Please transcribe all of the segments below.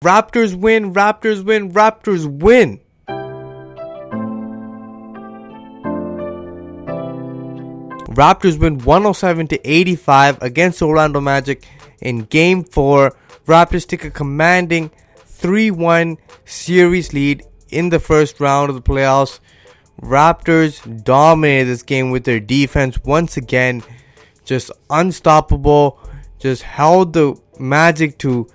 Raptors win, Raptors win, Raptors win. Raptors win 107-85 against Orlando Magic in Game 4. Raptors take a commanding 3-1 series lead in the first round of the playoffs. Raptors dominated this game with their defense once again. Just unstoppable. Just held the Magic to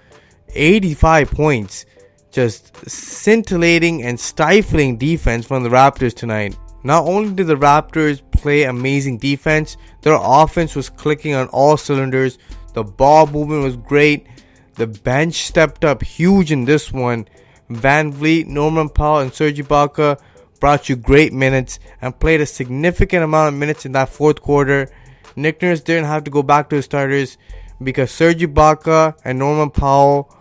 85 points. Just scintillating and stifling defense from the Raptors tonight. Not only did the Raptors play amazing defense, their offense was clicking on all cylinders. The ball movement was great. The bench stepped up huge in this one. Van Vliet, Norman Powell, and Serge Ibaka brought you great minutes and played a significant amount of minutes in that fourth quarter. Nick Nurse didn't have to go back to his starters because Serge Ibaka and Norman Powell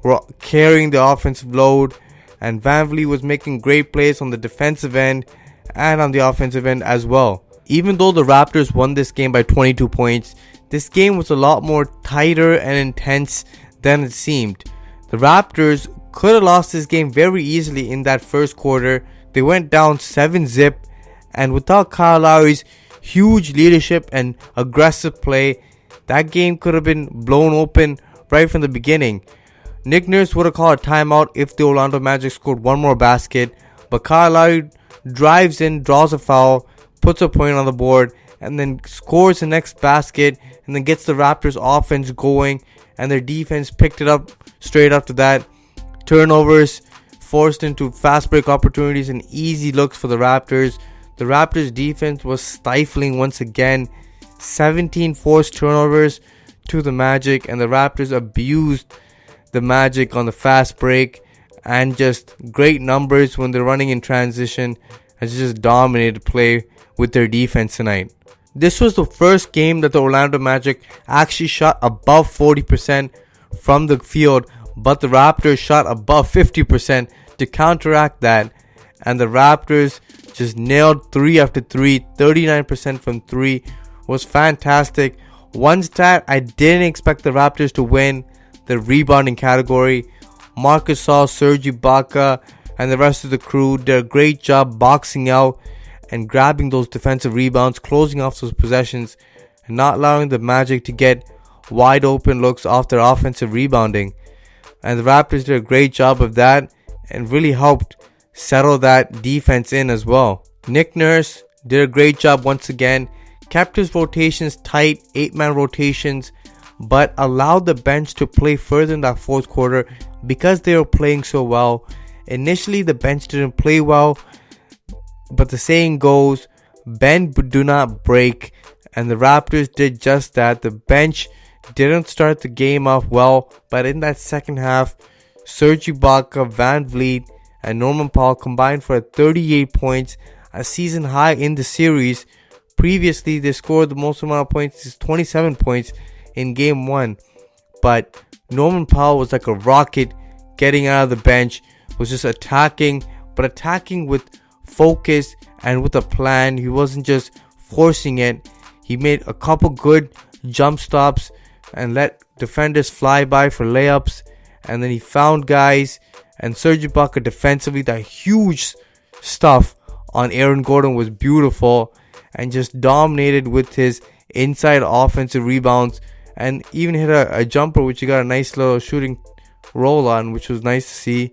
were carrying the offensive load, and Van Vliet was making great plays on the defensive end and on the offensive end as well. Even though the Raptors won this game by 22 points, this game was a lot more tighter and intense than it seemed. The Raptors could have lost this game very easily in that first quarter. They went down 7-zip, and without Kyle Lowry's huge leadership and aggressive play, that game could have been blown open right from the beginning. Nick Nurse would have called a timeout if the Orlando Magic scored one more basket, but Kyle Lowry drives in, draws a foul, puts a point on the board, and then scores the next basket, and then gets the Raptors offense going, and their defense picked it up straight after that. Turnovers forced into fast break opportunities and easy looks for the Raptors. The Raptors defense was stifling once again. 17 forced turnovers to the Magic, and the Raptors abused the Magic on the fast break, and just great numbers when they're running in transition, and just dominated play with their defense tonight. This was the first game that the Orlando Magic actually shot above 40% from the field, but the Raptors shot above 50% to counteract that, and the Raptors just nailed 3 after 3. 39% from 3 was fantastic. One stat I didn't expect the Raptors to win: the rebounding category. Marcus Gasol, Serge Ibaka, and the rest of the crew did a great job boxing out and grabbing those defensive rebounds, closing off those possessions, and not allowing the Magic to get wide open looks off their offensive rebounding. And the Raptors did a great job of that and really helped settle that defense in as well. Nick Nurse did a great job once again, kept his rotations tight, 8-man rotations, but allowed the bench to play further in that fourth quarter because they were playing so well. Initially, the bench didn't play well, but the saying goes, bend but do not break, and the Raptors did just that. The bench didn't start the game off well, but in that second half, Serge Ibaka, Van Vliet, and Norman Powell combined for 38 points, a season high in the series. Previously, they scored the most amount of points, 27 points in Game 1, but Norman Powell was like a rocket getting out of the bench, was just attacking, but attacking with focus and with a plan. He wasn't just forcing it. He made a couple good jump stops and let defenders fly by for layups, and then he found guys. And Serge Ibaka defensively, that huge stuff on Aaron Gordon was beautiful, and just dominated with his inside offensive rebounds, and even hit a jumper which he got a nice little shooting roll on, which was nice to see.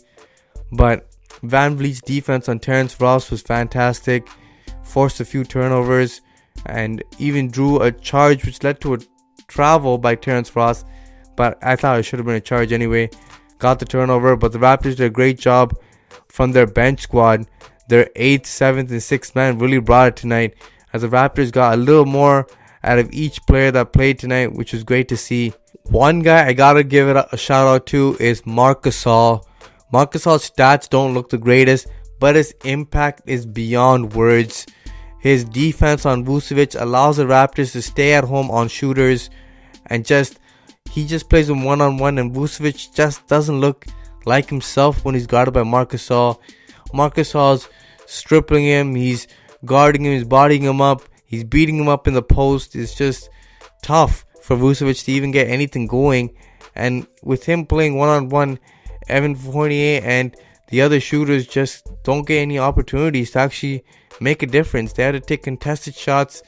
But Van Vliet's defense on Terrence Ross was fantastic, forced a few turnovers, and even drew a charge which led to a travel by Terrence Ross, but I thought it should have been a charge anyway. Got the turnover, but the Raptors did a great job from their bench squad. Their 8th, 7th, and 6th man really brought it tonight, as the Raptors got a little more out of each player that played tonight, which was great to see. One guy I gotta give it a shout out to is Marcus Gasol. Marcus Gasol's stats don't look the greatest, but his impact is beyond words. His defense on Vucevic allows the Raptors to stay at home on shooters, and he just plays them one-on-one, and Vucevic just doesn't look like himself when he's guarded by Marcus Gasol. Marcus Gasol's stripping him, he's guarding him, he's bodying him up, he's beating him up in the post. It's just tough for Vucevic to even get anything going, and with him playing one-on-one, Evan Fournier and the other shooters just don't get any opportunities to actually make a difference. They had to take contested shots,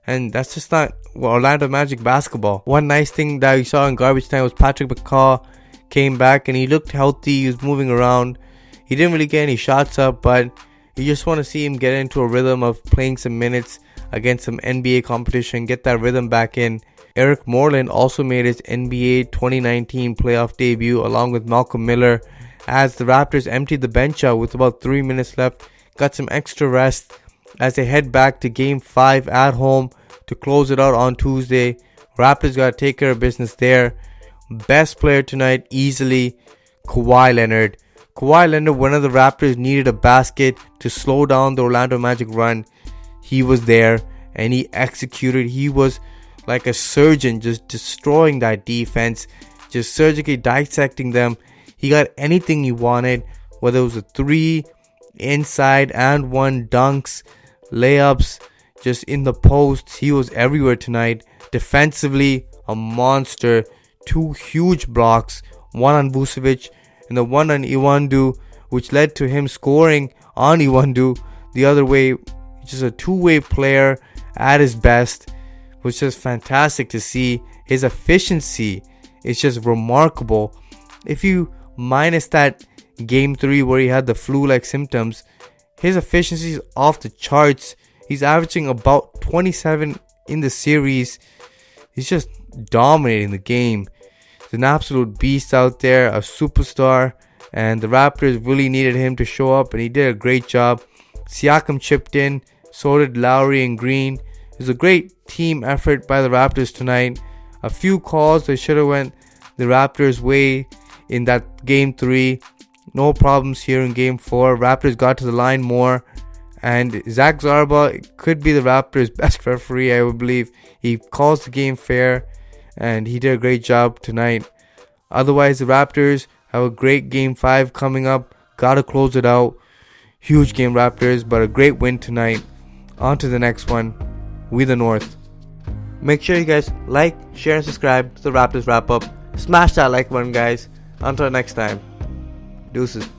and that's just not Orlando Magic basketball. One nice thing that we saw in garbage time was Patrick McCaw came back and he looked healthy. He was moving around. He didn't really get any shots up, but you just want to see him get into a rhythm of playing some minutes against some NBA competition, get that rhythm back in. Eric Moreland also made his NBA 2019 playoff debut along with Malcolm Miller as the Raptors emptied the bench out with about 3 minutes left, got some extra rest as they head back to Game 5 at home to close it out on Tuesday. Raptors got to take care of business there. Best player tonight, easily, Kawhi Leonard. Kawhi Leonard, when the Raptors needed a basket to slow down the Orlando Magic run, he was there and he executed. He was like a surgeon, just destroying that defense, just surgically dissecting them. He got anything he wanted, whether it was a 3, inside and 1, dunks, layups, just in the post. He was everywhere tonight. Defensively, a monster. 2 huge blocks, one on Vucevic and the one on Iwandu, which led to him scoring on Iwandu the other way. Just a two-way player at his best, which is fantastic to see. His efficiency is just remarkable. If you minus that Game 3 where he had the flu-like symptoms, his efficiency is off the charts. He's averaging about 27 in the series. He's just dominating the game. He's an absolute beast out there, a superstar, and the Raptors really needed him to show up, and he did a great job. Siakam chipped in, so did Lowry and Green. It was a great team effort by the Raptors tonight. A few calls that should have went the Raptors' way in that Game 3. No problems here in Game 4. Raptors got to the line more. And Zach Zarba could be the Raptors' best referee, I would believe. He calls the game fair, and he did a great job tonight. Otherwise, the Raptors have a great Game 5 coming up. Gotta close it out. Huge game, Raptors, but a great win tonight. On to the next one. We the North. Make sure you guys like, share, and subscribe to the Raptors Wrap Up. Smash that like button, guys. Until next time. Deuces.